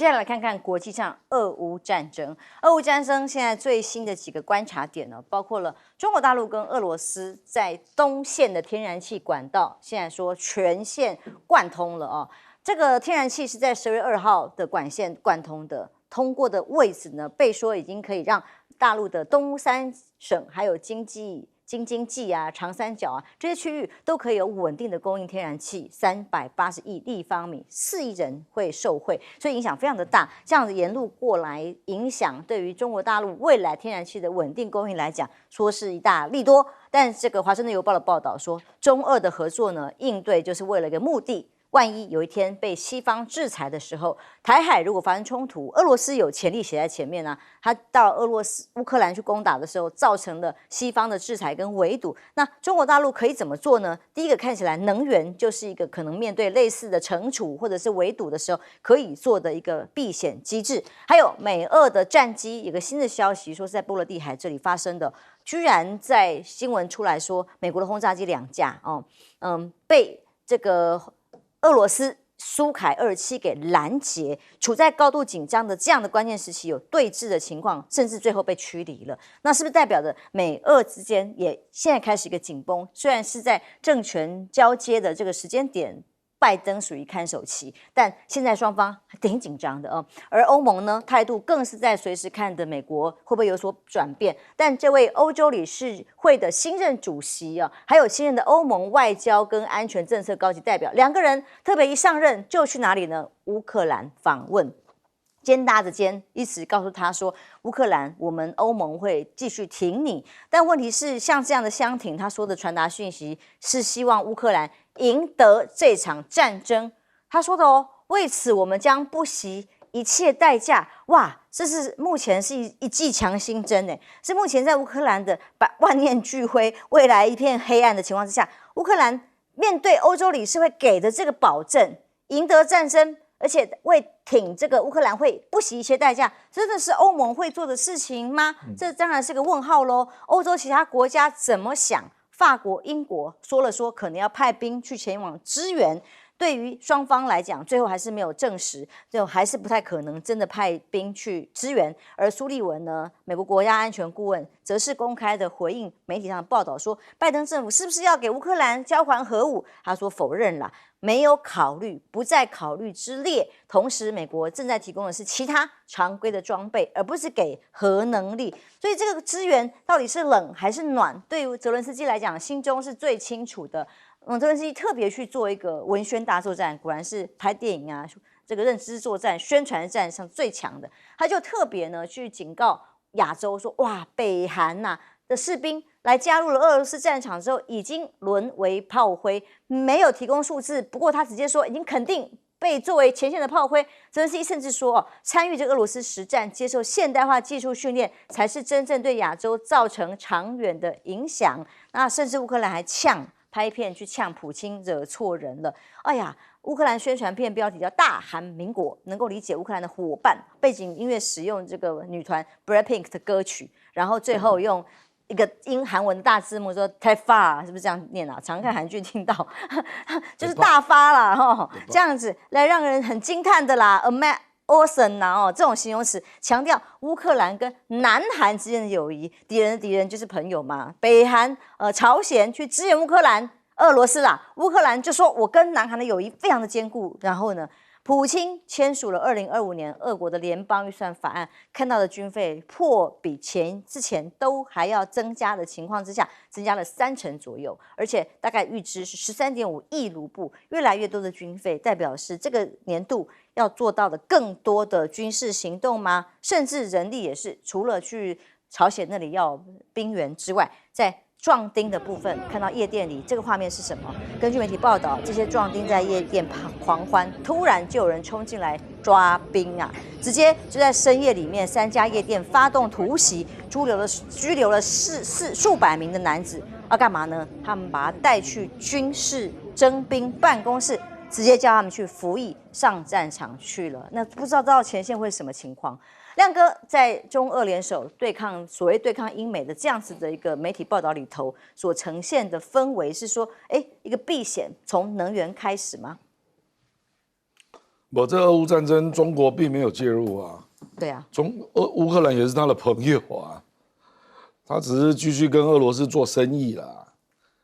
接下来看看国际上俄乌战争。俄乌战争现在最新的几个观察点呢，包括了中国大陆跟俄罗斯在东线的天然气管道，现在说全线贯通了哦。这个天然气是在10月2号的管线贯通的，通过的位置呢，被说已经可以让大陆的东三省还有京津冀啊、长三角啊这些区域都可以有稳定的供应天然气，380亿立方米，4亿人会受惠，所以影响非常的大。这样子沿路过来，影响对于中国大陆未来天然气的稳定供应来讲，说是一大利多。但这个《华盛顿邮报》的报道说，中俄的合作呢，应对就是为了一个目的。万一有一天被西方制裁的时候，台海如果发生冲突，俄罗斯有潜力写在前面啊。他到乌克兰去攻打的时候，造成了西方的制裁跟围堵。那中国大陆可以怎么做呢？第一个看起来能源就是一个可能面对类似的惩处或者是围堵的时候可以做的一个避险机制。还有美俄的战机，有个新的消息说是在波罗的海这里发生的，居然在新闻出来说美国的轰炸机2架被这个俄罗斯苏凯27给拦截，处在高度紧张的这样的关键时期，有对峙的情况，甚至最后被驱离了。那是不是代表着美俄之间也现在开始一个紧绷？虽然是在政权交接的这个时间点，拜登属于看守期，但现在双方挺紧张的哦。而欧盟呢，态度更是在随时看的美国会不会有所转变。但这位欧洲理事会的新任主席啊，还有新任的欧盟外交跟安全政策高级代表，两个人特别一上任就去哪里呢？乌克兰访问。肩搭着肩，一直告诉他说：“乌克兰，我们欧盟会继续挺你。”但问题是，像这样的相挺，他说的传达讯息是希望乌克兰赢得这场战争。他说的哦，为此我们将不惜一切代价。哇，这是目前是一剂强心针诶，是目前在乌克兰的万念俱灰、未来一片黑暗的情况之下，乌克兰面对欧洲理事会给的这个保证，赢得战争。而且为挺这个乌克兰会不惜一切代价，真的是欧盟会做的事情吗？这当然是个问号咯。欧洲其他国家怎么想？法国、英国说了说，可能要派兵去前往支援。对于双方来讲，最后还是没有证实，就还是不太可能真的派兵去支援。而苏利文呢，美国国家安全顾问，则是公开的回应媒体上的报道说，拜登政府是不是要给乌克兰交还核武？他说否认啦，没有考虑，不在考虑之列。同时，美国正在提供的是其他常规的装备，而不是给核能力。所以，这个支援到底是冷还是暖，对于泽伦斯基来讲，心中是最清楚的。泽伦斯基特别去做一个文宣大作战，果然是拍电影啊，这个认知作战、宣传战上最强的。他就特别呢去警告亚洲说：“哇，北韩的士兵来加入了俄罗斯战场之后，已经沦为炮灰。”没有提供数字，不过他直接说已经肯定被作为前线的炮灰。泽连斯基甚至说，参与这个俄罗斯实战、接受现代化技术训练，才是真正对亚洲造成长远的影响。那甚至乌克兰还拍片去呛普京，惹错人了。哎呀，乌克兰宣传片标题叫"大韩民国"，能够理解乌克兰的伙伴。背景音乐使用这个女团 BLACKPINK 的歌曲，然后最后用一个英韩文的大字幕说 "太发"，是不是这样念啊？常看韩剧听到，就是大发啦哈，这样子来让人很惊叹的啦。Awesome 这种形容词强调乌克兰跟南韩之间的友谊，敌人的敌人就是朋友嘛。北韩朝鲜去支援乌克兰，俄罗斯啦，乌克兰就说我跟南韩的友谊非常的坚固。然后呢，普京签署了2025年俄国的联邦预算法案，看到的军费比之前都还要增加的情况之下，增加了30%左右，而且大概预支是13.5亿卢布，越来越多的军费，代表是这个年度要做到的更多的军事行动吗？甚至人力也是，除了去朝鲜那里要兵员之外，在壮丁的部分，看到夜店里这个画面是什么？根据媒体报道，这些壮丁在夜店狂欢，突然就有人冲进来抓兵啊！直接就在深夜里面，3家夜店发动突袭，拘留了数百名的男子。要干嘛呢？他们把他带去军事征兵办公室，直接叫他们去服役，上战场去了。那不知道到前线会是什么情况？亮哥在中俄联手所谓对抗英美的这样子的一个媒体报道里头，所呈现的氛围是说，一个避险从能源开始吗？我这俄乌战争，中国并没有介入啊。对啊，乌克兰也是他的朋友啊，他只是继续跟俄罗斯做生意啦。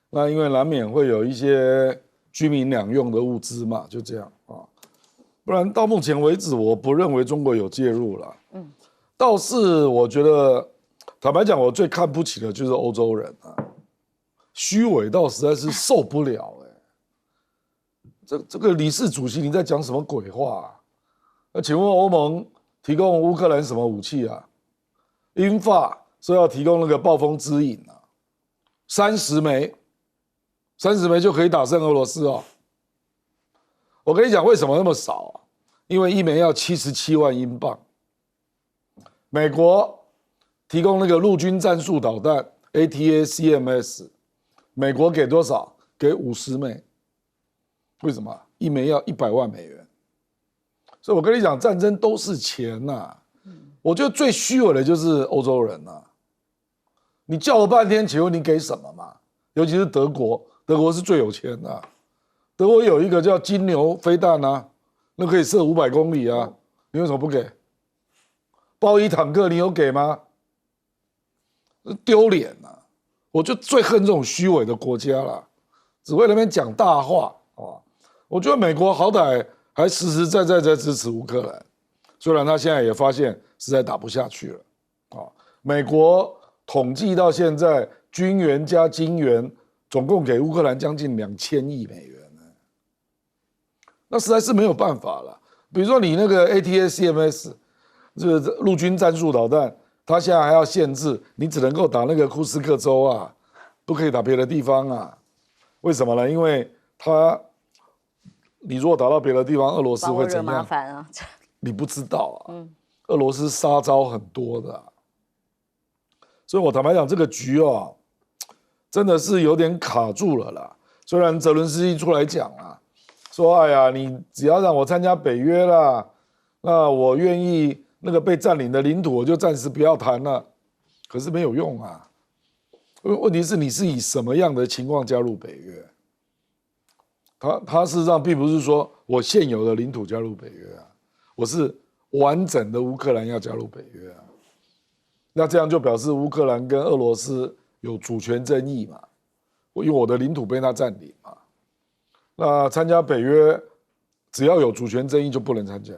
那因为难免会有一些居民两用的物资嘛，就这样啊。不然到目前为止，我不认为中国有介入了。倒是我觉得，坦白讲，我最看不起的就是欧洲人啊，虚伪到实在是受不了这个理事主席你在讲什么鬼话啊？那请问欧盟提供乌克兰什么武器啊？英法说要提供那个暴风之影啊，30枚就可以打胜俄罗斯哦。我跟你讲，为什么那么少啊？因为一枚要77万英镑。美国提供那个陆军战术导弹 ATACMS， 美国给多少？给50枚。为什么？一枚要100万美元。所以我跟你讲，战争都是钱呐。我觉得最虚伪的就是欧洲人呐。你叫了半天，请问你给什么嘛？尤其是德国，德国是最有钱的。德国有一个叫金牛飞弹啊，那可以射500公里啊，你为什么不给？包衣坦克你有给吗？丢脸啊！我就最恨这种虚伪的国家了，只会那边讲大话啊！我觉得美国好歹还实实在在在支持乌克兰，虽然他现在也发现实在打不下去了啊。美国统计到现在，军援加金援总共给乌克兰将近2000亿美元呢，那实在是没有办法了。比如说你那个 ATACMS 这个陆军战术导弹，它现在还要限制你只能够打那个库斯克州啊，不可以打别的地方啊。为什么呢？因为你如果打到别的地方，俄罗斯会怎样？麻烦啊！你不知道啊。俄罗斯杀招很多的所以我坦白讲，这个局真的是有点卡住了啦。虽然泽伦斯基出来讲啦，说哎呀，你只要让我参加北约啦，那我愿意那个被占领的领土，我就暂时不要谈了。可是没有用啊。问题是你是以什么样的情况加入北约？他事实上并不是说我现有的领土加入北约啊，我是完整的乌克兰要加入北约啊。那这样就表示乌克兰跟俄罗斯有主权争议嘛，因为我的领土被他占领嘛。那参加北约，只要有主权争议就不能参加，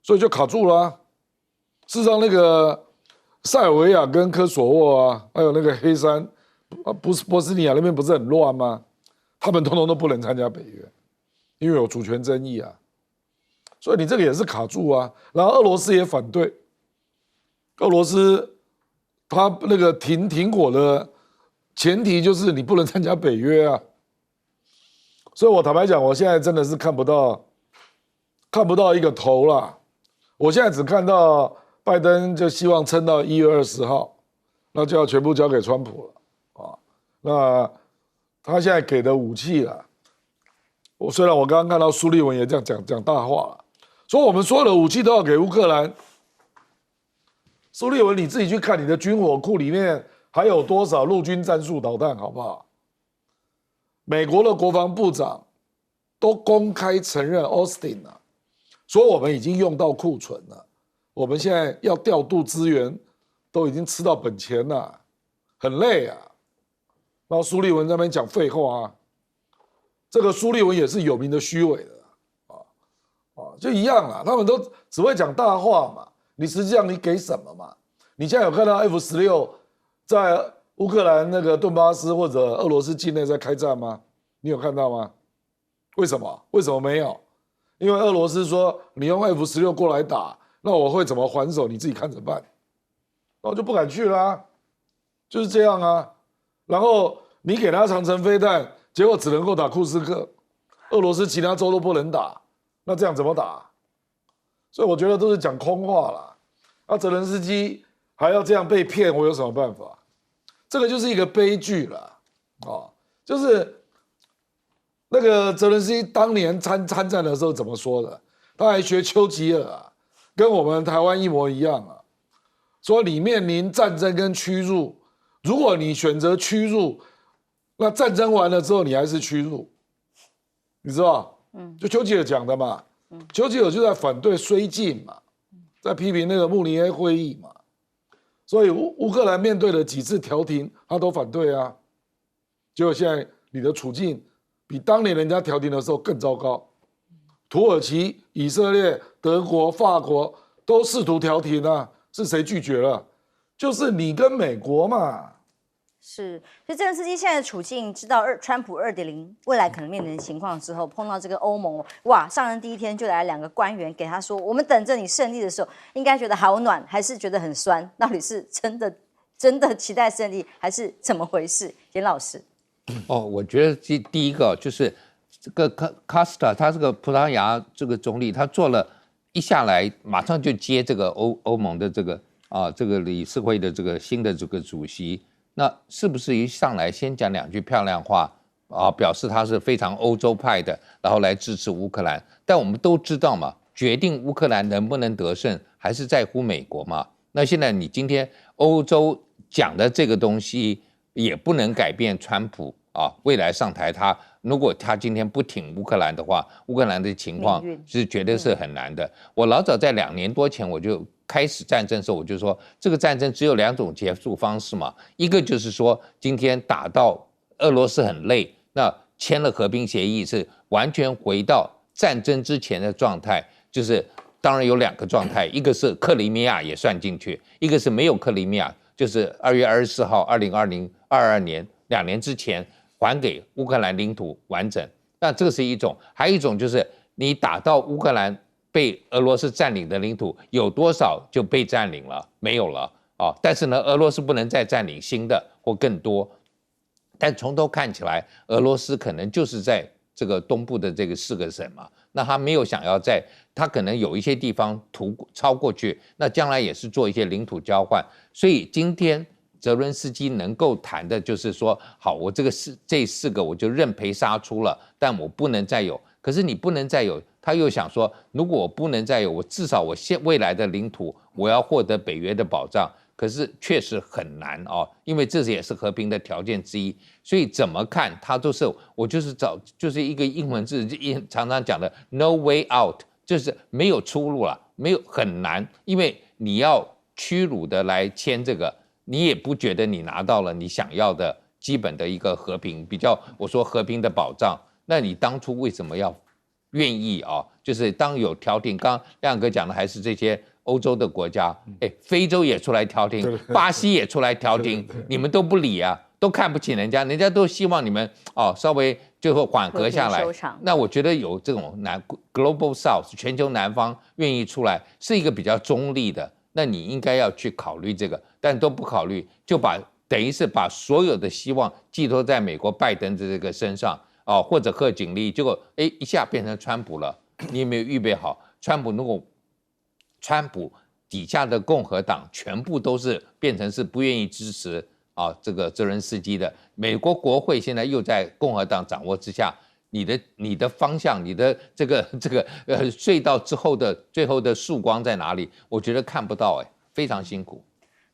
所以就卡住了啊。事实上，那个塞尔维亚跟科索沃啊，还有那个黑山，波斯尼亚那边不是很乱吗？他们通通都不能参加北约，因为有主权争议啊。所以你这个也是卡住啊。然后俄罗斯也反对，俄罗斯他那个停火的前提就是你不能参加北约啊。所以我坦白讲，我现在真的是看不到一个头啦。我现在只看到拜登就希望撑到1月20号，那就要全部交给川普了啊。那他现在给的武器啦，虽然我刚刚看到苏利文也这样讲大话了，说我们所有的武器都要给乌克兰。苏利文你自己去看你的军火库里面还有多少陆军战术导弹好不好？美国的国防部长都公开承认 Austin 啊，说我们已经用到库存了，我们现在要调度资源都已经吃到本钱了，很累啊。然后苏利文在那边讲废话啊，这个苏利文也是有名的虚伪的就一样啦，他们都只会讲大话嘛，你实际上你给什么嘛？你现在有看到 F-16在乌克兰那个顿巴斯或者俄罗斯境内在开战吗？你有看到吗？为什么？为什么没有？因为俄罗斯说你用 F-16过来打，那我会怎么还手？你自己看着办。那我就不敢去啦，就是这样啊。然后你给他长城飞弹，结果只能够打库斯克，俄罗斯其他州都不能打，那这样怎么打？所以我觉得都是讲空话啦。那泽连斯基还要这样被骗，我有什么办法？这个就是一个悲剧啦，就是那个泽连斯基当年参战的时候怎么说的？他还学丘吉尔啊，跟我们台湾一模一样啊，说你面临战争跟屈辱，如果你选择屈辱，那战争完了之后你还是屈辱，你知道？就丘吉尔讲的嘛，丘吉尔就在反对绥靖嘛，在批评那个慕尼黑会议嘛，所以乌克兰面对了几次调停，他都反对啊，结果现在你的处境比当年人家调停的时候更糟糕，土耳其、以色列、德国、法国都试图调停啊，是谁拒绝了？就是你跟美国嘛。是，所以泽连斯基现在的处境，知道川普2.0未来可能面临的情况之后，碰到这个欧盟，哇，上任第一天就来2个官员给他说，我们等着你胜利的时候，应该觉得好暖，还是觉得很酸？到底是真的期待胜利，还是怎么回事？简老师，我觉得第一个就是这个卡斯塔，他这个葡萄牙这个总理，他做了一下来，马上就接这个欧盟的这个理事会的这个新的这个主席。那是不是一上来先讲2句漂亮话表示他是非常欧洲派的，然后来支持乌克兰？但我们都知道嘛，决定乌克兰能不能得胜，还是在乎美国嘛。那现在你今天欧洲讲的这个东西，也不能改变川普未来上台如果他今天不挺乌克兰的话，乌克兰的情况是绝对是很难的。我老早在2年多前我就开始战争的时候，我就说这个战争只有2种结束方式嘛，一个就是说今天打到俄罗斯很累，那签了和平协议是完全回到战争之前的状态，就是当然有2个状态，一个是克里米亚也算进去，一个是没有克里米亚，就是2月24号2022年2年之前还给乌克兰领土完整。那这个是一种，还有一种就是你打到乌克兰被俄罗斯占领的领土有多少就被占领了，没有了但是呢，俄罗斯不能再占领新的或更多。但从头看起来，俄罗斯可能就是在这个东部的这个4个省嘛，那他没有想要他可能有一些地方超过去，那将来也是做一些领土交换。所以今天泽伦斯基能够谈的就是说，好，我这4个我就认赔杀出了，但我不能再有。可是你不能再有，他又想说，如果我不能再有，我至少我未来的领土我要获得北约的保障。可是确实很难因为这也是和平的条件之一。所以怎么看，他都是我就是一个英文字常常讲的 no way out， 就是没有出路了，很难，因为你要屈辱的来签这个，你也不觉得你拿到了你想要的基本的一个和平，我说和平的保障。那你当初为什么要愿意就是当有调停，刚刚亮哥讲的还是这些欧洲的国家，非洲也出来调停，巴西也出来调停，你们都不理啊，都看不起人家都希望你们稍微就会缓和下来。那我觉得有这种Global South 全球南方愿意出来，是一个比较中立的，那你应该要去考虑这个，但都不考虑，就等于是把所有的希望寄托在美国拜登的这个身上或者贺锦丽，结果一下变成川普了，你有没有预备好？如果川普底下的共和党全部都是变成是不愿意支持这个泽连斯基的，美国国会现在又在共和党掌握之下，你的方向，你的这个隧道之后的最后的曙光在哪里？我觉得看不到非常辛苦。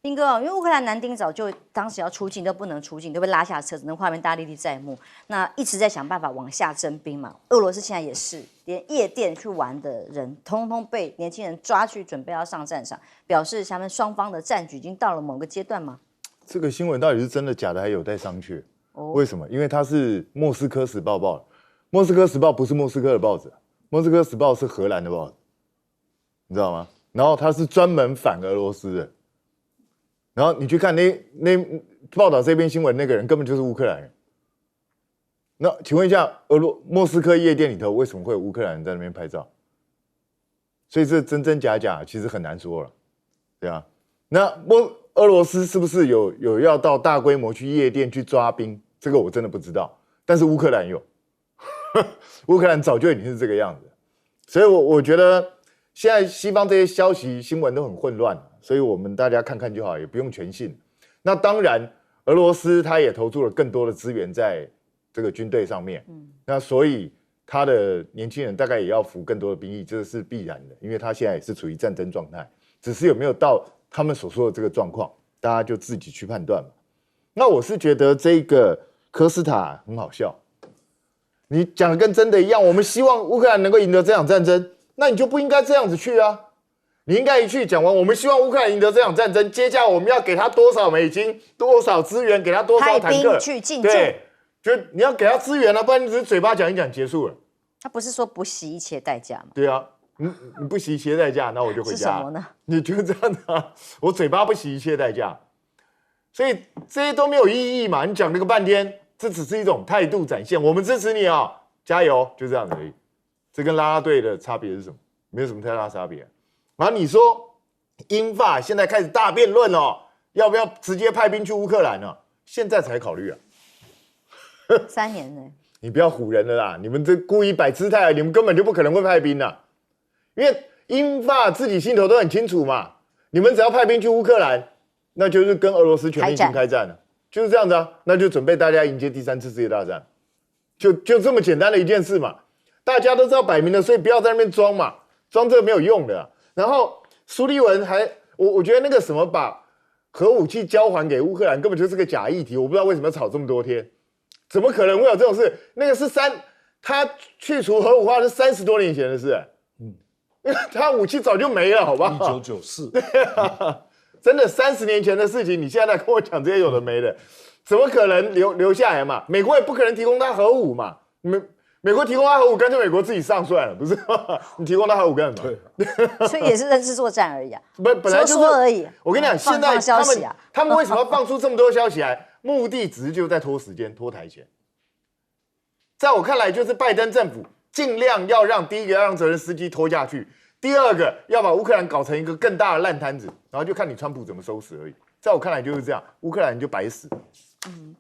丁哥因为乌克兰男丁早就当时要出境都不能出境，都被拉下车，只能画面大家历历在目。那一直在想办法往下征兵嘛。俄罗斯现在也是，连夜店去玩的人，通通被年轻人抓去，准备要上战场，表示他们双方的战局已经到了某个阶段吗？这个新闻到底是真的假的，还有待商榷。为什么？因为它是莫斯科时报报的，莫斯科时报不是莫斯科的报纸，莫斯科时报是荷兰的报纸，你知道吗？然后它是专门反俄罗斯的。然后你去看那报道这篇新闻那个人根本就是乌克兰人。那请问一下，莫斯科夜店里头为什么会有乌克兰人在那边拍照？所以这真真假假其实很难说了，对吧？那俄罗斯是不是有要到大规模去夜店去抓兵？这个我真的不知道。但是乌克兰有，乌克兰早就已经是这个样子。所以我觉得现在西方这些消息新闻都很混乱。所以我们大家看看就好，也不用全信。那当然，俄罗斯他也投注了更多的资源在这个军队上面，那所以他的年轻人大概也要服更多的兵役，这是必然的，因为他现在也是处于战争状态，只是有没有到他们所说的这个状况，大家就自己去判断嘛。那我是觉得这个科斯塔很好笑，你讲的跟真的一样，我们希望乌克兰能够赢得这场战争，那你就不应该这样子去啊。你应该一去讲完，我们希望乌克兰赢得这场战争，接下来我们要给他多少美金、多少资源，给他多少坦克，派兵去进驻，对，就你要给他资源啊，不然你只是嘴巴讲一讲结束了。他不是说不惜一切代价吗？对啊，你不惜一切代价，那我就回家。是什么呢？你就这样子啊，我嘴巴不惜一切代价，所以这些都没有意义嘛。你讲那个半天，这只是一种态度展现，我们支持你啊，加油，就这样子而已。这跟啦啦队的差别是什么？没有什么太大差别。然后你说英法现在开始大辩论哦，要不要直接派兵去乌克兰呢？现在才考虑啊？3年呢？你不要唬人了啦！你们这故意摆姿态，你们根本就不可能会派兵啦，因为英法自己心头都很清楚嘛。你们只要派兵去乌克兰，那就是跟俄罗斯全面性开战了，就是这样子啊。那就准备大家迎接第3次世界大战，就这么简单的一件事嘛。大家都知道摆明了，所以不要在那边装嘛，装这个没有用的啊。然后苏利文我觉得那个什么把核武器交还给乌克兰，根本就是个假议题。我不知道为什么要吵这么多天，怎么可能会有这种事？那个是他去除核武化是30多年前的事，他武器早就没了，好不好？1994，对啊，真的30年前的事情，你现在来跟我讲这些有的没的，怎么可能留下来嘛？美国也不可能提供他核武嘛，美国提供他核武，干脆美国自己上算了，不是吗？你提供他核武干什么？对，所以也是认知作战而已啊。本来就是说而已。我跟你讲，现在他们为什么要放出这么多消息来？目的只是就在拖时间、拖台前。在我看来，就是拜登政府尽量要让第一个要让泽连斯基拖下去，第二个要把乌克兰搞成一个更大的烂摊子，然后就看你川普怎么收拾而已。在我看来就是这样，乌克兰就白死。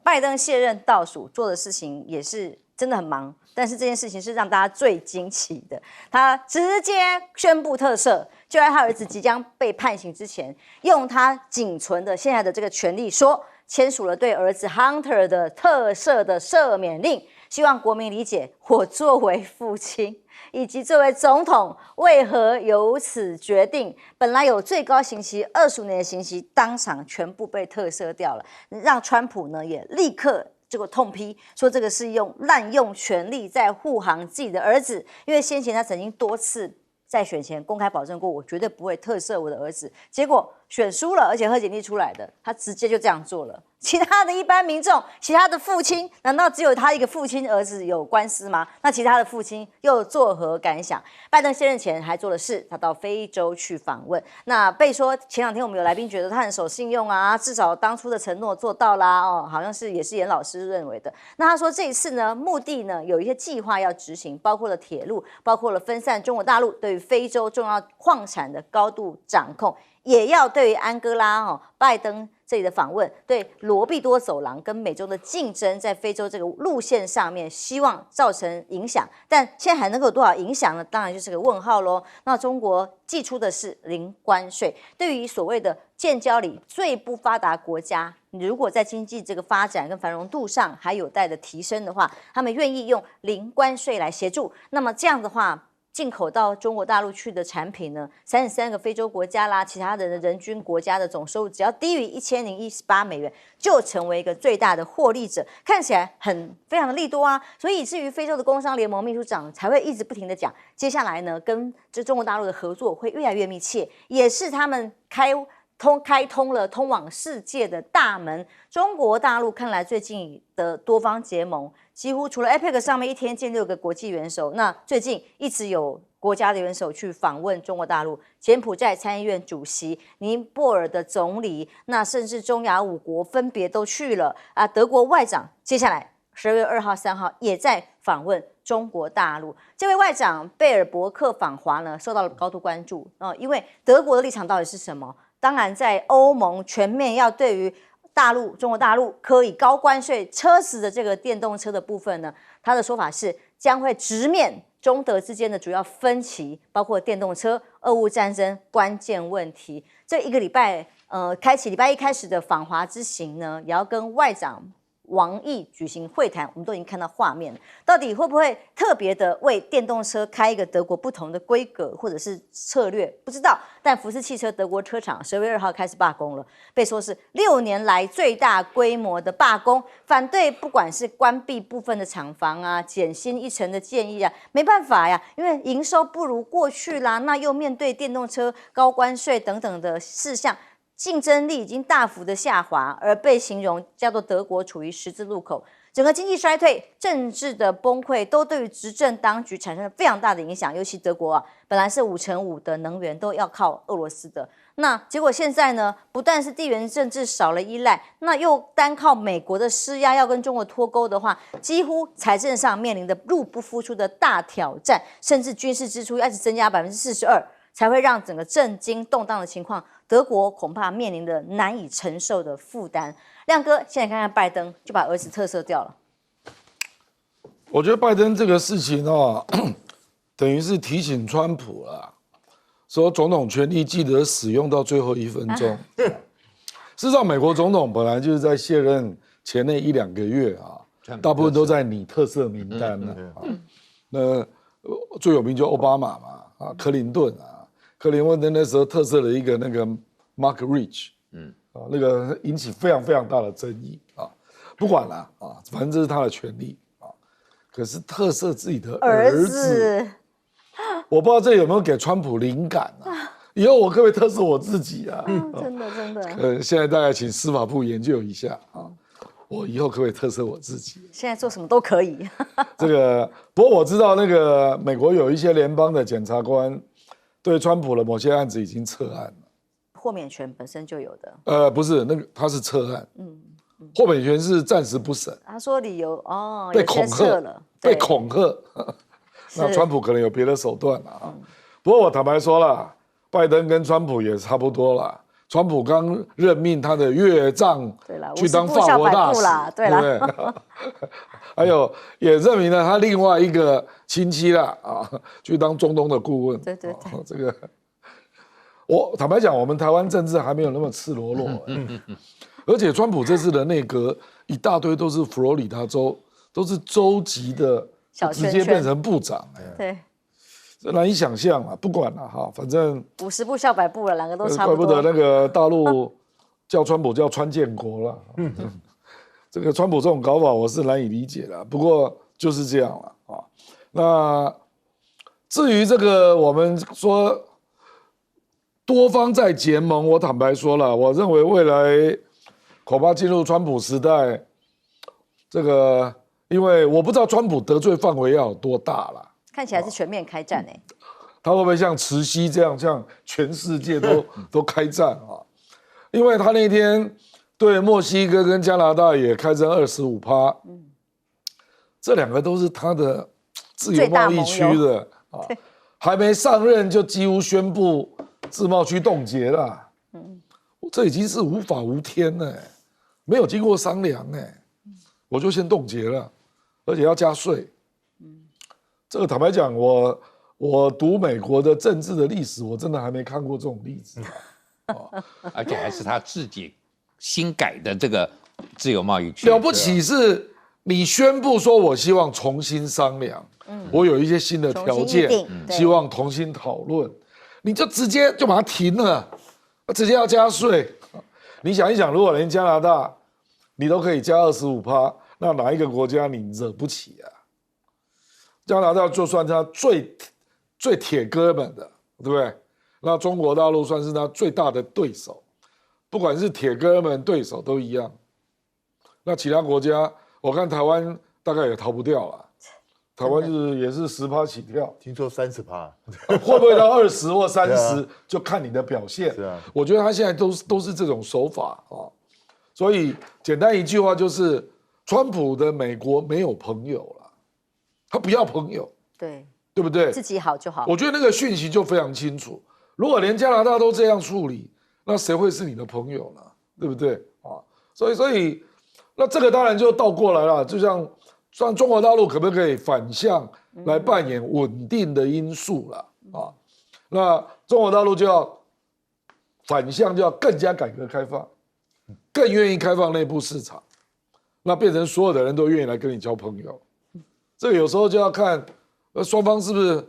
拜登卸任倒数做的事情也是真的很忙，但是这件事情是让大家最惊奇的，他直接宣布特赦，就在他儿子即将被判刑之前，用他仅存的现在的这个权利说，签署了对儿子 Hunter 的特赦的赦免令，希望国民理解我作为父亲以及作为总统为何有此决定。本来有最高刑期25年的刑期，当场全部被特赦掉了，让川普呢也立刻这个痛批说这个是滥用权力在护航自己的儿子，因为先前他曾经多次在选前公开保证过，我绝对不会特赦我的儿子，结果选输了，而且贺锦丽出来的，他直接就这样做了。其他的一般民众，其他的父亲，难道只有他一个父亲儿子有官司吗？那其他的父亲又作何感想？拜登卸任前还做的事，他到非洲去访问。那被说前2天我们有来宾觉得他很守信用啊，至少当初的承诺做到啦，哦，好像是也是严老师认为的。那他说这一次呢，目的呢有一些计划要执行，包括了铁路，包括了分散中国大陆对于非洲重要矿产的高度掌控。也要对于安哥拉拜登这里的访问，对罗必多走廊跟美洲的竞争，在非洲这个路线上面，希望造成影响。但现在还能够有多少影响呢？当然就是个问号喽。那中国祭出的是零关税，对于所谓的建交里最不发达国家，如果在经济这个发展跟繁荣度上还有待的提升的话，他们愿意用零关税来协助。那么这样的话，进口到中国大陆去的产品呢，33个非洲国家啦，其他的人均国家的总收入只要低于1018美元，就成为一个最大的获利者，看起来非常的利多啊。所以以至于非洲的工商联盟秘书长才会一直不停的讲，接下来呢，跟这中国大陆的合作会越来越密切，也是他们开通了通往世界的大门。中国大陆看来最近的多方结盟，几乎除了 APEC 上面一天见6个国际元首，那最近一直有国家的元首去访问中国大陆，柬埔寨参议院主席、尼泊尔的总理，那甚至中亚5国分别都去了啊。德国外长接下来12月2号、3号也在访问中国大陆。这位外长贝尔伯克访华呢，受到了高度关注因为德国的立场到底是什么？当然，在欧盟全面要对于中国大陆可以高关税车子的这个电动车的部分呢，他的说法是将会直面中德之间的主要分歧，包括电动车、俄乌战争关键问题。这一个礼拜，开启礼拜1开始的访华之行呢，也要跟外长王毅举行会谈，我们都已经看到画面了。到底会不会特别的为电动车开一个德国不同的规格或者是策略？不知道。但福斯汽车德国车厂12月2号开始罢工了，被说是6年来最大规模的罢工，反对不管是关闭部分的厂房啊、减薪1成的建议啊，没办法呀，因为营收不如过去啦，那又面对电动车高关税等等的事项。竞争力已经大幅的下滑，而被形容叫做德国处于十字路口，整个经济衰退、政治的崩溃，都对于执政当局产生了非常大的影响。尤其德国啊，本来是5%的能源都要靠俄罗斯的，那结果现在呢，不但是地缘政治少了依赖，那又单靠美国的施压要跟中国脱钩的话，几乎财政上面临的入不敷出的大挑战，甚至军事支出要是增加42%。才会让整个政经动荡的情况，德国恐怕面临着难以承受的负担。亮哥，现在看看拜登就把儿子特赦掉了。我觉得拜登这个事情啊，等于是提醒川普啦，说总统权力记得使用到最后1分钟。事实上，美国总统本来就是在卸任前那1、2个月啊，大部分都在拟特赦名单了啊。那最有名就奥巴马嘛，啊，克林顿啊。克林顿那时候特赦了一个那个 Mark Rich， 那个引起非常非常大的争议啊。不管了啊，反正这是他的权利啊。可是特赦自己的儿子，我不知道这有没有给川普灵感啊？以后我可不可以特赦我自己啊？真的。现在大概请司法部研究一下啊，我以后可不可以特赦我自己？现在做什么都可以。这个，不过我知道那个美国有一些联邦的检察官。对川普的某些案子已经撤案了，豁免权本身就有的。不是那个，他是撤案，豁免权是暂时不审。他说理由被恐吓了，被恐吓。那川普可能有别的手段了啊。不过我坦白说了，拜登跟川普也差不多了。川普刚任命他的岳丈去当法国大使，对不对？还有也任命了他另外一个亲戚啦啊，去当中东的顾问。对，这个我坦白讲，我们台湾政治还没有那么赤裸裸。而且川普这次的内阁一大堆都是佛罗里达州，都是州级的，直接变成部长。对。这难以想象啊！不管了哈，反正50步笑100步了，两个都差不多。怪不得那个大陆叫川普叫川建国了。这个川普这种搞法我是难以理解的，不过就是这样了啊。那至于这个我们说多方在结盟，我坦白说了，我认为未来恐怕进入川普时代，这个因为我不知道川普得罪范围要有多大了。看起来是全面开战他会不会像慈禧这样，像全世界都开战啊？因为他那天对墨西哥跟加拿大也开征25%，这两个都是他的自由贸易区的啊，还没上任就几乎宣布自贸区冻结了，这已经是无法无天了，没有经过商量我就先冻结了，而且要加税。这个坦白讲，我读美国的政治的历史，我真的还没看过这种例子。而且还是他自己新改的这个自由贸易区。了不起是你宣布说我希望重新商量，我有一些新的条件，希望重新讨论，你就直接就把它停了，直接要加税。你想一想，如果连加拿大你都可以加25%，那哪一个国家你惹不起啊？加拿大就算他最铁哥们的，对不对？那中国大陆算是他最大的对手，不管是铁哥们对手都一样。那其他国家，我看台湾大概也逃不掉了。台湾就是也是10%起跳，听说30%，会不会到20或30，就看你的表现。是啊，我觉得他现在都是这种手法啊。所以简单一句话就是，川普的美国没有朋友了。他不要朋友，对不对？自己好就好。我觉得那个讯息就非常清楚。如果连加拿大都这样处理，那谁会是你的朋友呢？对不对啊？所以，那这个当然就倒过来了。就像中国大陆可不可以反向来扮演稳定的因素了啊？那中国大陆就要反向，就要更加改革开放，更愿意开放内部市场。那变成所有的人都愿意来跟你交朋友。这个有时候就要看，双方是不是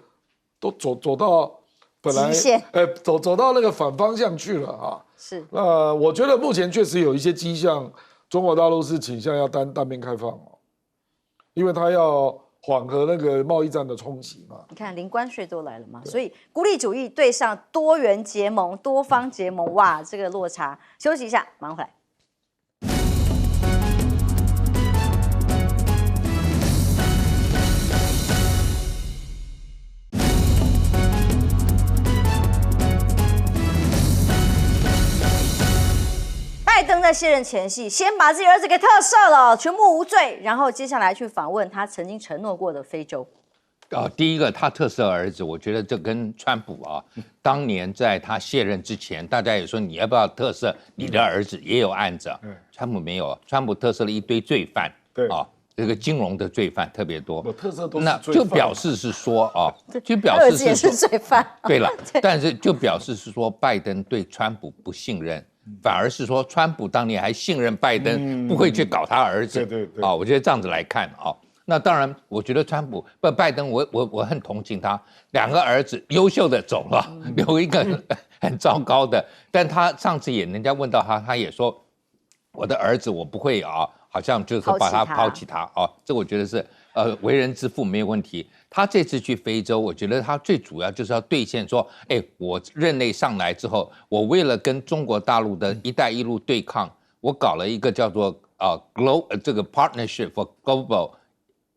都走到本来极限，走到那个反方向去了啊。是。那我觉得目前确实有一些迹象，中国大陆是倾向要单边开放哦，因为它要缓和那个贸易战的冲击嘛。你看零关税都来了嘛，所以孤立主义对上多元结盟、多方结盟，哇，这个落差。休息一下，马上回来。拜登在卸任前夕，先把自己儿子给特赦了，全部无罪，然后接下来去访问他曾经承诺过的非洲。第一个他特赦儿子，我觉得这跟川普啊，当年在他卸任之前，大家也说你要不要特赦你的儿子，也有案子。川普没有，川普特赦了一堆罪犯，对啊，这个金融的罪犯特别多。特赦都是那罪犯就表示是说啊，就表示儿子也是罪犯。对了，但是就表示是说拜登对川普不信任。反而是说，川普当年还信任拜登，不会去搞他儿子。对啊，我觉得这样子来看啊，那当然，我觉得川普拜登，我很同情他，两个儿子优秀的走了，留一个很糟糕的。但他上次也人家问到他，他也说，我的儿子我不会啊，好像就是把他抛弃他啊，这我觉得是为人之父没有问题。他这次去非洲，我觉得他最主要就是要兑现说，我任内上来之后，我为了跟中国大陆的一带一路对抗，我搞了一个叫做这个 Partnership for Global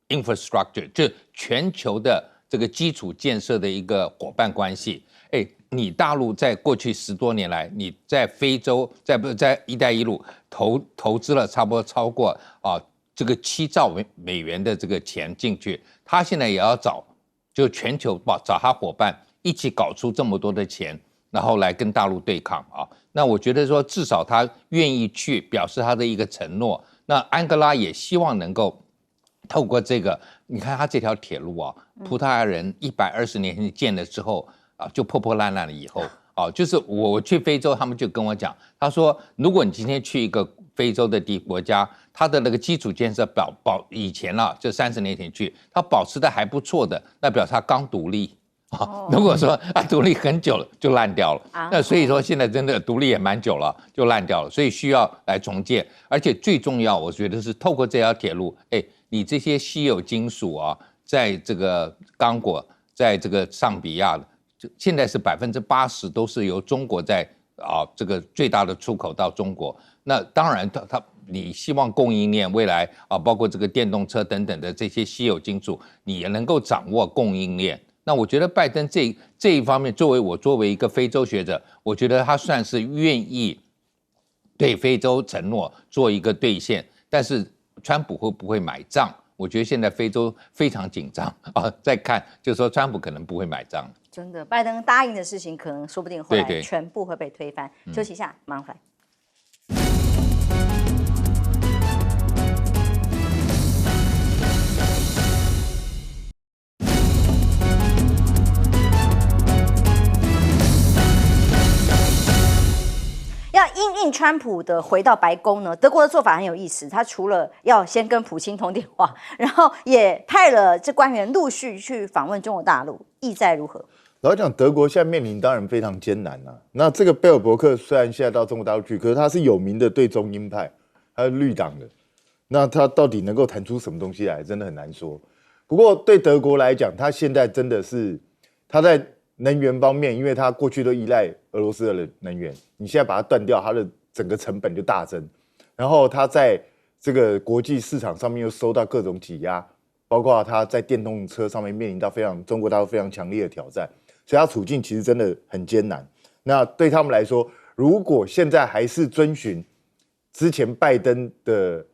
Infrastructure， 就全球的这个基础建设的一个伙伴关系。你大陆在过去10多年来，你在非洲在一带一路投资了差不多超过这个7兆美元的这个钱进去，他现在也要就全球找他伙伴一起搞出这么多的钱，然后来跟大陆对抗啊。那我觉得说，至少他愿意去表示他的一个承诺。那安哥拉也希望能够透过这个，你看他这条铁路啊，葡萄牙人120年前建了之后啊，就破破烂烂了以后啊，就是我去非洲，他们就跟我讲，他说，如果你今天去一个非洲的国家，它的那个基础建设以前就30年前去，它保持的还不错的，那表示它刚独立啊。如果说独立很久了就烂掉了，那所以说现在真的独立也蛮久了，就烂掉了，所以需要来重建。而且最重要，我觉得是透过这条铁路，你这些稀有金属啊，在这个刚果，在这个上比亚的，现在是80%都是由中国在这个最大的出口到中国。那当然你希望供应链未来包括这个电动车等等的这些稀有金属，你也能够掌握供应链。那我觉得拜登这一方面，作为一个非洲学者，我觉得他算是愿意对非洲承诺做一个兑现。但是川普会不会买账？我觉得现在非洲非常紧张再看就是说川普可能不会买账。真的，拜登答应的事情，可能说不定后来全部会被推翻。休息一下，马上回来。要因应川普的回到白宫呢，德国的做法很有意思。他除了要先跟普京通电话，然后也派了这官员陆续去访问中国大陆，意在如何？老实讲，德国现在面临当然非常艰难啊。那这个贝尔伯克虽然现在到中国大陆去，可是他是有名的对中鹰派，他是绿党的。那他到底能够谈出什么东西来，真的很难说。不过对德国来讲，他现在真的是他在能源方面，因为他过去都依赖俄罗斯的能源，你现在把它断掉，它的整个成本就大增。然后他在这个国际市场上面又受到各种挤压，包括他在电动车上面面临到中国大陆非常强烈的挑战，所以他处境其实真的很艰难。那对他们来说，如果现在还是遵循之前拜登的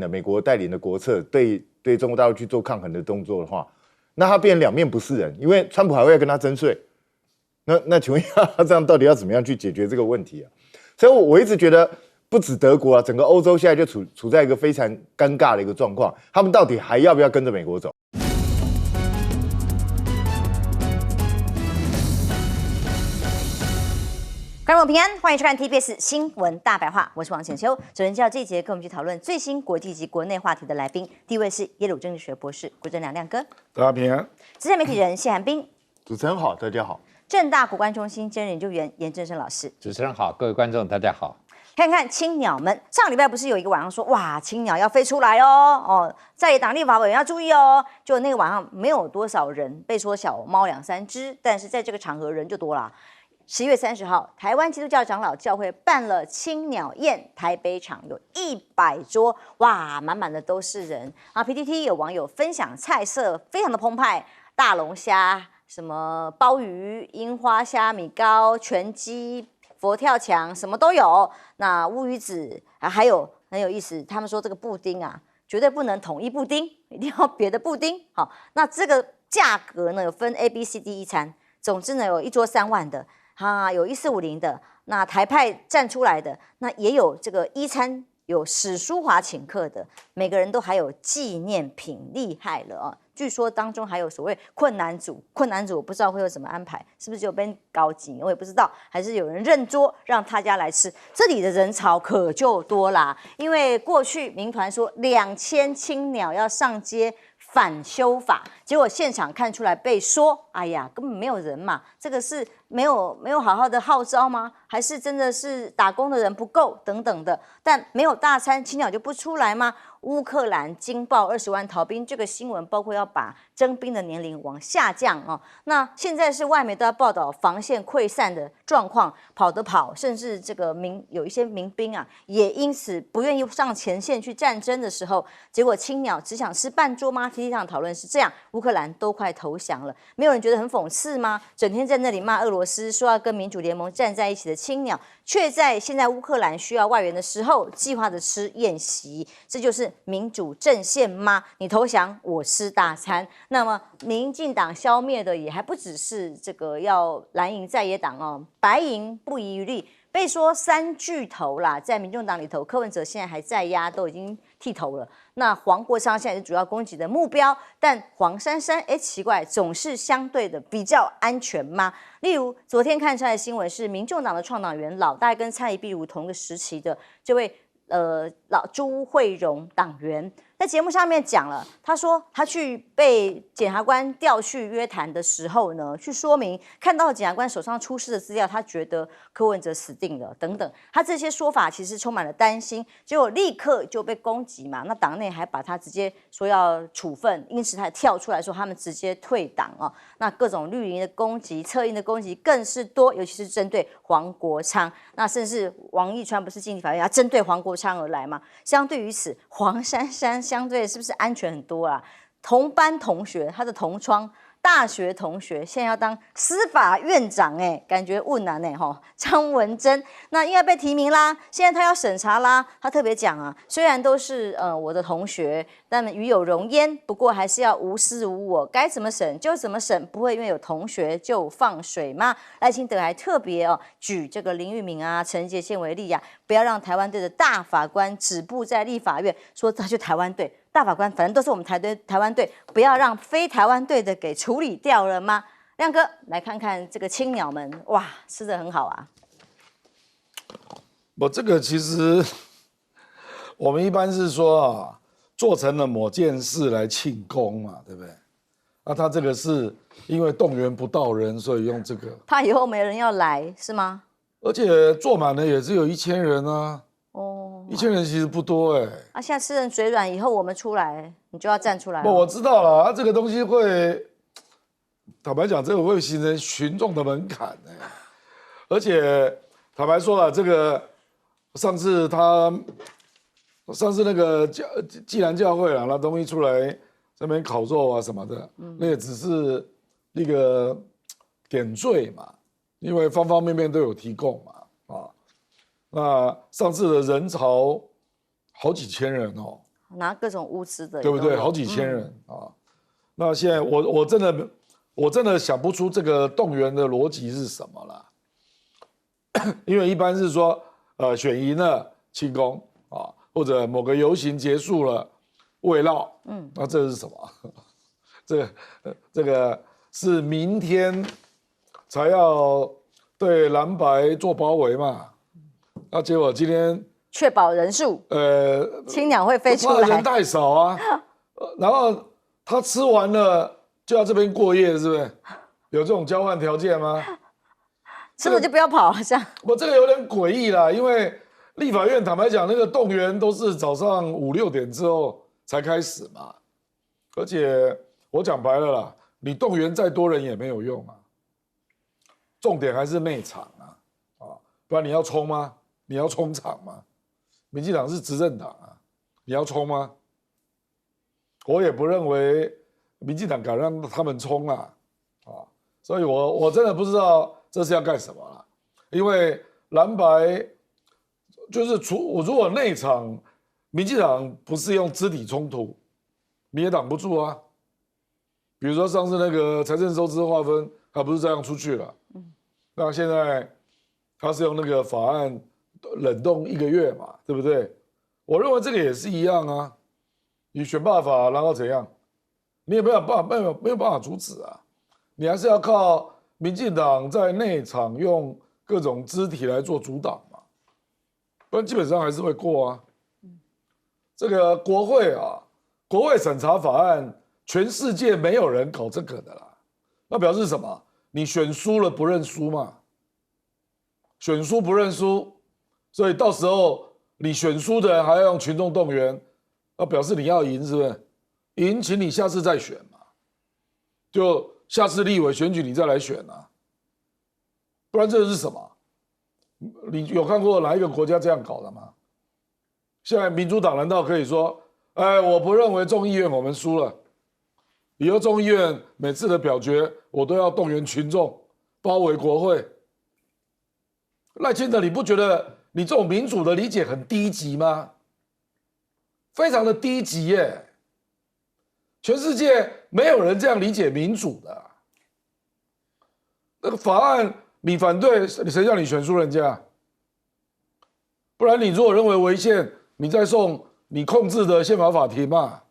美国带领的国策，对中国大陆去做抗衡的动作的话，那他变成两面不是人，因为川普还会跟他征税。那请问一下，他这样到底要怎么样去解决这个问题啊？所以我一直觉得，不止德国啊，整个欧洲现在就处在一个非常尴尬的一个状况，他们到底还要不要跟着美国走？观众朋友平安，欢迎收看 TBS 新闻大白话，我是王浅秋。首先介绍这一节跟我们去讨论最新国际及国内话题的来宾，第一位是耶鲁政治学博士郭正亮亮哥，大家平安。资深媒体人谢寒冰，主持人好，大家好。政大国关中心兼任研究员严正生老师。主持人好，各位观众大家好。看看青鸟们，上个礼拜不是有一个晚上说，哇，青鸟要飞出来哦，在野党立法委员要注意哦。就那个晚上没有多少人，被说小猫2、3只，但是在这个场合人就多了。10月30号，台湾基督教长老教会办了青鸟宴，台北场有100桌，哇，满满的都是人。啊 ，PTT 有网友分享菜色非常的澎湃，大龙虾、什么鲍鱼、樱花虾、米糕、全鸡。佛跳墙什么都有，那乌鱼子还有很有意思，他们说这个布丁啊，绝对不能统一布丁，一定要别的布丁。好，那这个价格呢有分 A、B、C、D 一餐，总之呢有1桌3万的，有1450的，那台派站出来的，那也有这个一餐有史书华请客的，每个人都还有纪念品，厉害了啊！据说当中还有所谓困难组我不知道会有什么安排，是不是只有被高级，我也不知道，还是有人认桌让大家来吃。这里的人潮可就多啦，因为过去民团说2000青鸟要上街反修法，结果现场看出来被说，哎呀，根本没有人嘛，这个是没有好好的号召吗？还是真的是打工的人不够等等的？但没有大餐，青鸟就不出来吗？乌克兰惊爆20万逃兵，这个新闻包括要把征兵的年龄往下降哦。那现在是外媒都要报道防线溃散的状况，跑的跑，甚至这个有一些民兵啊，也因此不愿意上前线去战争的时候，结果青鸟只想吃半桌吗？PTT 上讨论是这样，乌克兰都快投降了，没有人觉得很讽刺吗？整天在那里骂俄罗斯，说要跟民主联盟站在一起的青鸟，却在现在乌克兰需要外援的时候，计划着吃宴席，这就是民主阵线吗？你投降，我吃大餐。那么民进党消灭的也还不只是这个要蓝营在野党哦，白营不遗余力。被说3巨头啦，在民众党里头，柯文哲现在还在押，都已经剃头了。那黄国昌现在是主要攻击的目标，但黄珊珊，奇怪，总是相对的比较安全吗？例如昨天看出来的新闻是，民众党的创党员老大跟蔡壁如同个时期的这位老朱慧荣党员。在节目上面讲了，他说他去被检察官调去约谈的时候呢，去说明看到检察官手上出示的资料，他觉得柯文哲死定了等等，他这些说法其实充满了担心，结果立刻就被攻击嘛。那党内还把他直接说要处分，因此他跳出来说他们直接退党哦。那各种绿营的攻击、侧翼的攻击更是多，尤其是针对黄国昌，那甚至王义川不是经济法院要针对黄国昌而来嘛？相对于此，黄珊珊相对是不是安全很多啊？同班同学，他的同窗大学同学，现在要当司法院长，感觉问难张文珍那应该被提名啦，现在他要审查啦。他特别讲啊，虽然都是我的同学，但与有荣焉，不过还是要无私无我，该怎么审就怎么审，不会因为有同学就放水吗？赖清德还特别举这个林玉敏啊、陈杰宪为例啊，不要让台湾队的大法官止步在立法院，说他就台湾队。大法官反正都是我们台湾队，不要让非台湾队的给处理掉了吗？亮哥来看看这个青鸟们，哇，吃得很好啊！我这个其实我们一般是说啊，做成了某件事来庆功嘛，对不对？那他这个是因为动员不到人，所以用这个，怕以后没人要来是吗？而且坐满了也只有1000人啊。1000人其实不多现在吃人嘴软，以后我们出来，你就要站出来。我知道了，这个东西会，坦白讲，这个会形成群众的门槛而且坦白说了，这个上次那个既然教会拿东西出来这边烤肉啊什么的，那也只是一个点缀嘛，因为方方面面都有提供嘛。那上次的人潮好几千人拿各种物资的，对不对？好几千人那现在我真的想不出这个动员的逻辑是什么了，因为一般是说选赢了庆功或者某个游行结束了慰劳，那这是什么？这个是明天才要对蓝白做包围嘛，那结果今天确保人数，青鸟会飞出来，怕人太少啊，然后他吃完了就要这边过夜，是不是？有这种交换条件吗？吃了就不要跑，这样。我这个有点诡异啦，因为立法院坦白讲，那个动员都是早上5、6点之后才开始嘛，而且我讲白了啦，你动员再多人也没有用啊，重点还是内场啊，不然你要冲吗？你要冲场吗？民进党是执政党啊，你要冲吗？我也不认为民进党敢让他们冲啊，所以我真的不知道这是要干什么啦，因为蓝白就是如果内场民进党不是用肢体冲突，你也挡不住啊。比如说上次那个财政收支划分，他不是这样出去了，那现在他是用那个法案冷冻1个月嘛，对不对？我认为这个也是一样啊，你选罢法，然后怎样？你也没有办法阻止啊，你还是要靠民进党在内场用各种肢体来做阻挡嘛，不然基本上还是会过啊。这个国会啊，国会审查法案，全世界没有人搞这个的啦，那表示什么？你选输了不认输嘛，选输不认输，所以到时候你选输的人还要用群众动员，那表示你要赢，是不是？赢，请你下次再选嘛，就下次立委选举你再来选啊，不然这是什么？你有看过哪一个国家这样搞的吗？现在民主党难道可以说，我不认为众议院我们输了，以后众议院每次的表决我都要动员群众包围国会？赖清德，你不觉得你这种民主的理解很低级吗？非常的低级耶！全世界没有人这样理解民主的。那个法案你反对，谁叫你选输人家？不然你如果认为违宪，你再送你控制的宪法法庭嘛，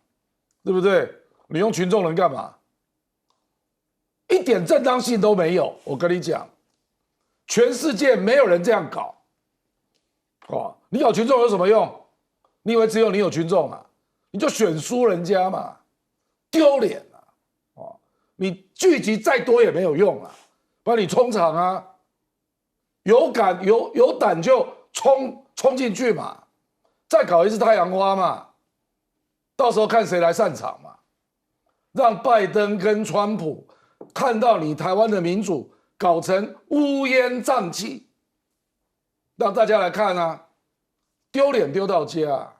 对不对？你用群众能干嘛？一点正当性都没有。我跟你讲，全世界没有人这样搞。你有群众有什么用？你以为只有你有群众啊？你就选输人家嘛，丢脸啊！你聚集再多也没有用啊，不然你冲场啊，有胆就冲进去嘛，再搞一次太阳花嘛，到时候看谁来散场嘛，让拜登跟川普看到你台湾的民主搞成乌烟瘴气，让大家来看啊，丢脸丢到家啊！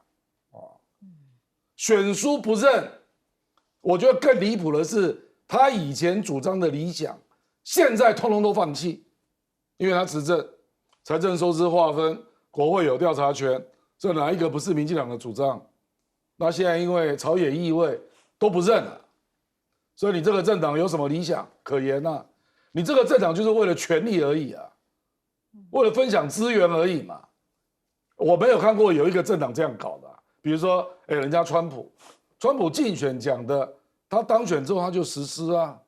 选输不认，我觉得更离谱的是，他以前主张的理想，现在通通都放弃，因为他执政，财政收支划分，国会有调查权，这哪一个不是民进党的主张？那现在因为朝野议会都不认了，所以你这个政党有什么理想可言啊？你这个政党就是为了权力而已啊，为了分享资源而已嘛。我没有看过有一个政党这样搞的比如说，人家川普竞选讲的，他当选之后他就实施啊，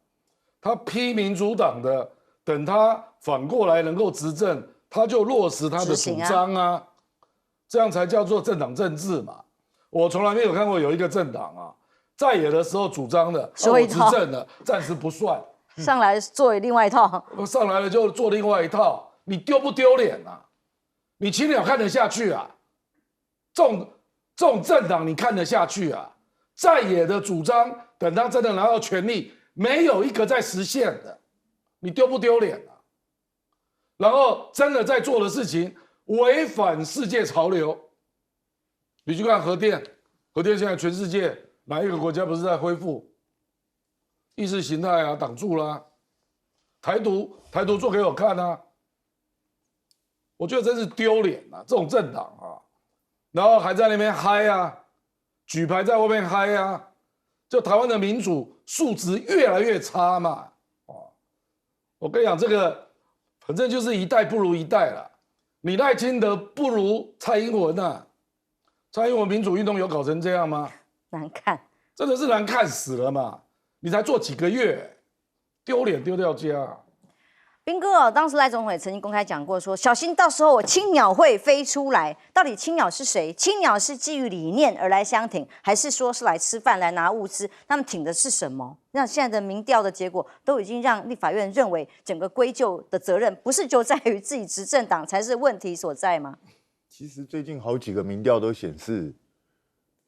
他批民主党的，等他反过来能够执政，他就落实他的主张啊，这样才叫做政党政治嘛。我从来没有看过有一个政党啊，在野的时候主张的，我执政了，暂时不算，上来做另外一套，上来了就做另外一套，你丢不丢脸啊？你青鸟看得下去啊？这种政党你看得下去啊？在野的主张，等他真的拿到权力，没有一个在实现的，你丢不丢脸啊？然后真的在做的事情违反世界潮流，你去看核电现在全世界哪一个国家不是在恢复？意识形态啊，挡住了啊，台独做给我看啊！我觉得真是丢脸啊！这种政党啊，然后还在那边嗨啊，举牌在外面嗨啊，就台湾的民主素质越来越差嘛。我跟你讲，这个反正就是一代不如一代了。你赖清德不如蔡英文啊！蔡英文民主运动有搞成这样吗？难看，真的是难看死了嘛！你才做几个月，丢脸丢掉家。彬哥哦，当时赖总统也曾经公开讲过说，小心到时候青鸟会飞出来。到底青鸟是谁？青鸟是基于理念而来相挺，还是说是来吃饭来拿物资？他们挺的是什么？那现在的民调的结果都已经让立法院认为，整个归咎的责任不是就在于自己执政党才是问题所在吗？其实最近好几个民调都显示，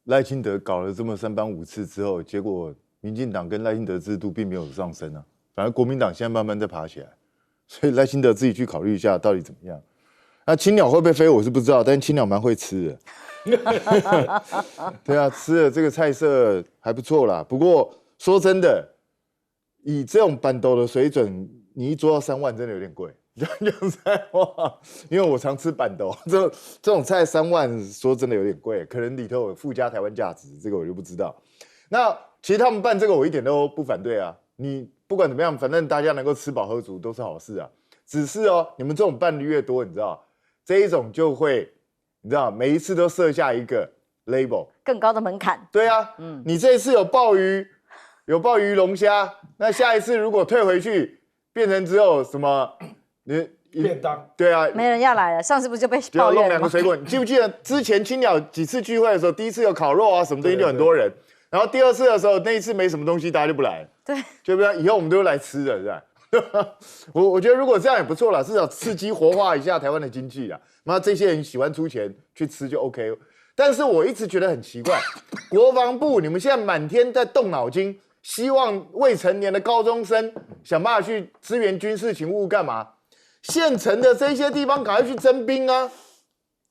赖清德搞了这么3班5次之后，结果民进党跟赖清德制度并没有上升啊，反而国民党现在慢慢在爬起来。所以赖清德自己去考虑一下到底怎么样。那青鸟会不会飞我是不知道，但是青鸟蛮会吃的。对啊，吃的这个菜色还不错啦。不过说真的，以这种板豆的水准，你一桌要3万真的有点贵。讲实在话，因为我常吃板豆，这种菜3万，说真的有点贵，可能里头有附加台湾价值，这个我就不知道。那其实他们办这个我一点都不反对啊，你不管怎么样，反正大家能够吃饱喝足都是好事啊。只是哦，你们这种办的越多，你知道，这一种就会，你知道，每一次都设下一个 label， 更高的门槛。对啊，你这一次有鲍鱼，龙虾，那下一次如果退回去，变成只有什么，便当，对啊，没人要来了。上次不是就被就要弄抱怨了吗？两个水果，你记不记得之前青鸟几次聚会的时候，第一次有烤肉啊，什么东西就很多人。然后第二次的时候，那一次没什么东西，大家就不来了。对，就不然以后我们都来吃的，是吧？我觉得如果这样也不错啦，至少刺激活化一下台湾的经济啦。那这些人喜欢出钱去吃就 OK。但是我一直觉得很奇怪，国防部你们现在满天在动脑筋，希望未成年的高中生想办法去支援军事勤务干嘛？县城的这些地方赶快去征兵啊，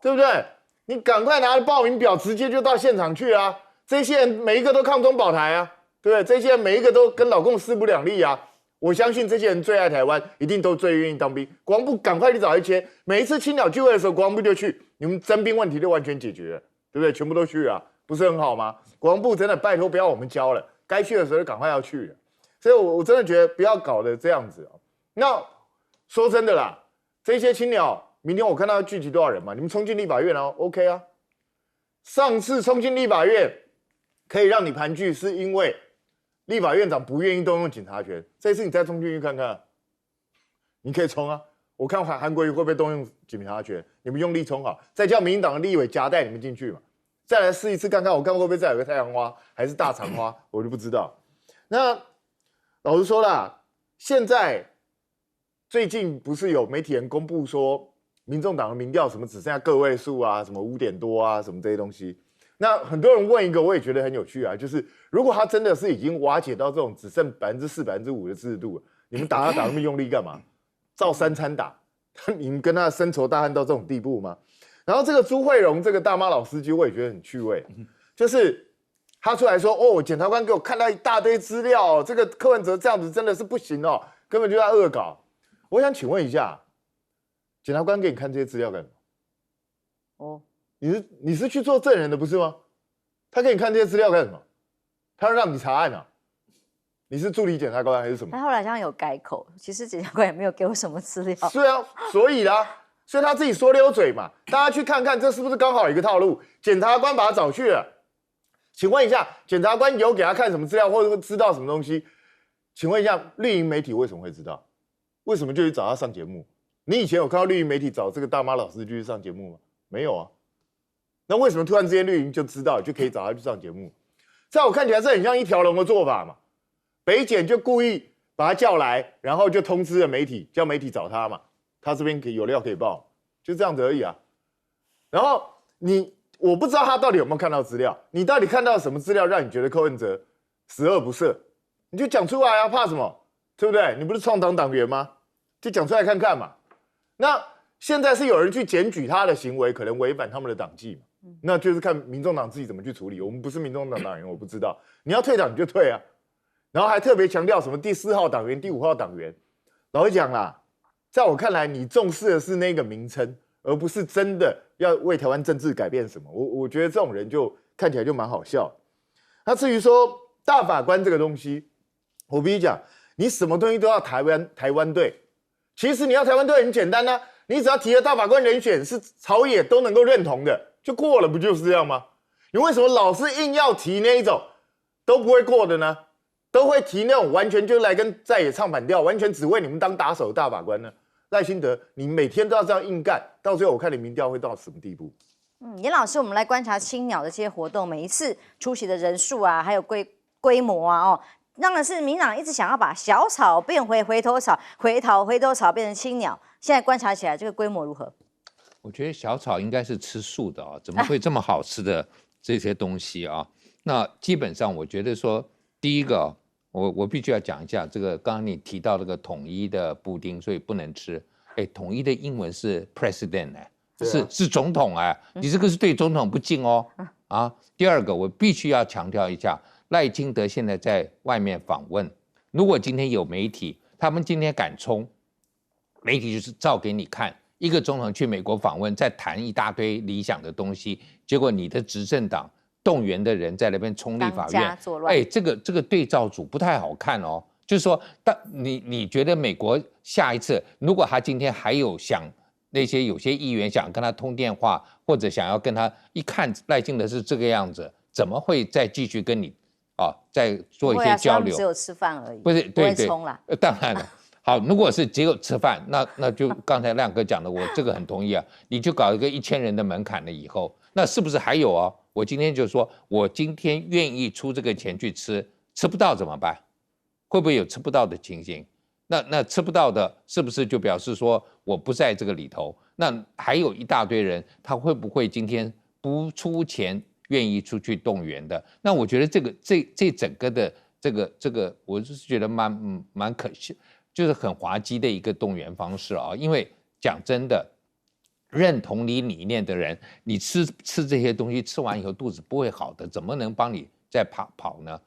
对不对？你赶快拿着报名表直接就到现场去啊！这些人每一个都抗中保台啊，对不对？这些人每一个都跟老共势不两立啊！我相信这些人最爱台湾，一定都最愿意当兵。国防部赶快去找一些，每一次青鸟聚会的时候，国防部就去，你们征兵问题就完全解决了，对不对？全部都去啊，不是很好吗？国防部真的拜托不要我们教了，该去的时候就赶快要去了。所以我真的觉得不要搞得这样子哦。那说真的啦，这些青鸟，明天我看到要聚集多少人嘛？你们冲进立法院哦 ，OK 啊。上次冲进立法院可以让你盘踞，是因为立法院长不愿意动用警察权。这次你再冲进去看看，你可以冲啊！我看韩国瑜会不会动用警察权？你们用力冲好，再叫民进党的立委夹带你们进去嘛。再来试一次看看，我看会不会再有个太阳花还是大长花，我就不知道。那老实说啦，现在最近不是有媒体人公布说，民众党的民调什么只剩下个位数啊，什么5点多啊，什么这些东西。那很多人问一个，我也觉得很有趣啊，就是如果他真的是已经瓦解到这种只剩4%、5%的制度，你们打那么用力干嘛？照3餐打，你们跟他深仇大恨到这种地步吗？然后这个朱慧荣这个大妈老司机，我也觉得很趣味，就是他出来说，哦，检察官给我看到一大堆资料，这个柯文哲这样子真的是不行哦，根本就在恶搞。我想请问一下，检察官给你看这些资料干什么？哦，你是去做证人的不是吗？他给你看这些资料干什么？他要让你查案啊？你是助理检察官还是什么？他后来好像有改口，其实检察官也没有给我什么资料。是啊，所以他自己说溜嘴嘛。大家去看看，这是不是刚好一个套路？检察官把他找去了。请问一下，检察官有给他看什么资料，或者知道什么东西？请问一下，绿营媒体为什么会知道？为什么就去找他上节目？你以前有看到绿营媒体找这个大妈老师去上节目吗？没有啊。那为什么突然之间绿营就知道，就可以找他去上节目？在我看起来是很像一条龙的做法嘛。北检就故意把他叫来，然后就通知了媒体，叫媒体找他嘛。他这边有料可以报，就这样子而已啊。然后我不知道他到底有没有看到资料，你到底看到什么资料让你觉得柯文哲十恶不赦？你就讲出来啊，怕什么？对不对？你不是创党党员吗？就讲出来看看嘛。那现在是有人去检举他的行为可能违反他们的党纪嘛，那就是看民众党自己怎么去处理。我们不是民众党党员，我不知道。你要退党你就退啊。然后还特别强调什么第4号党员、第5号党员。老实讲啦，在我看来，你重视的是那个名称，而不是真的要为台湾政治改变什么。我觉得这种人就看起来就蛮好笑。那至于说大法官这个东西，我必须讲，你什么东西都要台湾队。其实你要台湾队很简单啊，你只要提了大法官人选是朝野都能够认同的，就过了，不就是这样吗？你为什么老是硬要提那一种都不会过的呢？都会提那种完全就来跟在野唱反调，完全只为你们当打手的大法官呢？赖清德，你每天都要这样硬干，到最后我看你民调会到什么地步？严老师，我们来观察青鸟的这些活动，每一次出席的人数啊，还有规模啊，哦，当然是民党一直想要把小草变回回头草，回头草变成青鸟。现在观察起来，这个规模如何？我觉得小草应该是吃素的啊，怎么会这么好吃的这些东西啊？那基本上我觉得说，第一个，我必须要讲一下这个，刚刚你提到那个统一的布丁，所以不能吃。哎，统一的英文是 president 哎。是总统哎，你这个是对总统不敬哦啊！第二个，我必须要强调一下，赖清德现在在外面访问，如果今天有媒体，他们今天敢冲，媒体就是照给你看，一个总统去美国访问，再谈一大堆理想的东西，结果你的执政党动员的人在那边冲立法院，哎，这个对照组不太好看哦。就是说，你觉得美国下一次，如果他今天还有那些有些议员想跟他通电话，或者想要跟他一看赖清德是这个样子，怎么会再继续跟你再做一些交流？只有吃饭而已，不是对对，当然了。好，如果是只有吃饭，那就刚才亮哥讲的，我这个很同意啊。你就搞一个1000人的门槛了以后，那是不是还有哦？我今天就说，我今天愿意出这个钱去吃，吃不到怎么办？会不会有吃不到的情形？那吃不到的，是不是就表示说我不在这个里头？那还有一大堆人，他会不会今天不出钱愿意出去动员的？那我觉得这整个的这个，我是觉得蛮可惜，就是很滑稽的一个动员方式啊。因为讲真的，认同你理念的人，你吃这些东西，吃完以后肚子不会好的，怎么能帮你再跑呢？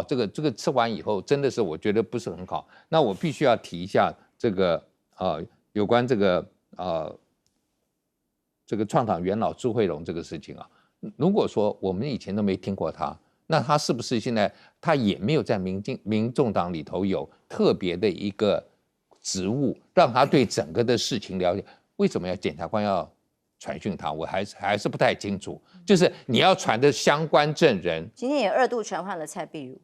这个吃完以后真的是我觉得不是很好。那我必须要提一下这个有关这个创党元老朱惠荣这个事情啊。如果说我们以前都没听过他，那他是不是现在他也没有在民众党里头有特别的一个职务，让他对整个的事情了解？为什么要检察官要传讯他？我还是不太清楚。就是你要传的相关证人，今天也2度传唤了蔡壁如。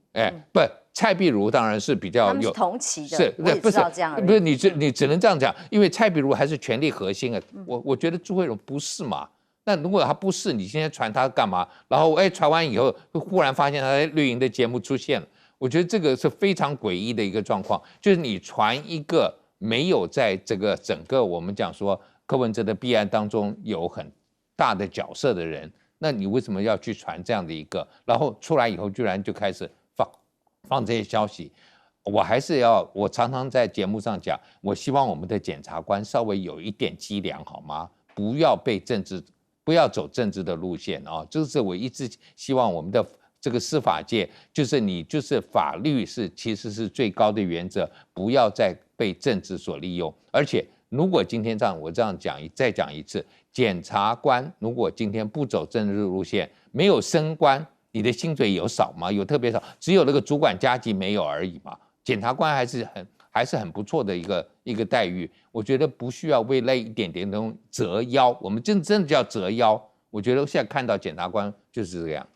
不，蔡壁如当然是比较有，他们是同期的，是，我也知道这样而已。不是你只能这样讲，因为蔡壁如还是权力核心啊。我觉得朱惠荣不是嘛。那如果他不是，你现在传他干嘛？然后传完以后，忽然发现他在绿营的节目出现了，我觉得这个是非常诡异的一个状况。就是你传一个没有在这个整个我们讲说柯文哲的弊案当中有很大的角色的人，那你为什么要去传这样的一个？然后出来以后，居然就开始放这些消息。我常常在节目上讲，我希望我们的检察官稍微有一点机良，好吗？不要走政治的路线啊！这是我一直希望我们的这个司法界，就是法律其实是最高的原则，不要再被政治所利用。而且如果今天我这样讲，再讲一次，检察官如果今天不走政治路线，没有升官，你的薪水有少吗？有特别少，只有那个主管加级没有而已嘛。检察官还是很不错的一个待遇，我觉得不需要为那一点点东西折腰，我们真的叫折腰。我觉得现在看到检察官就是这样。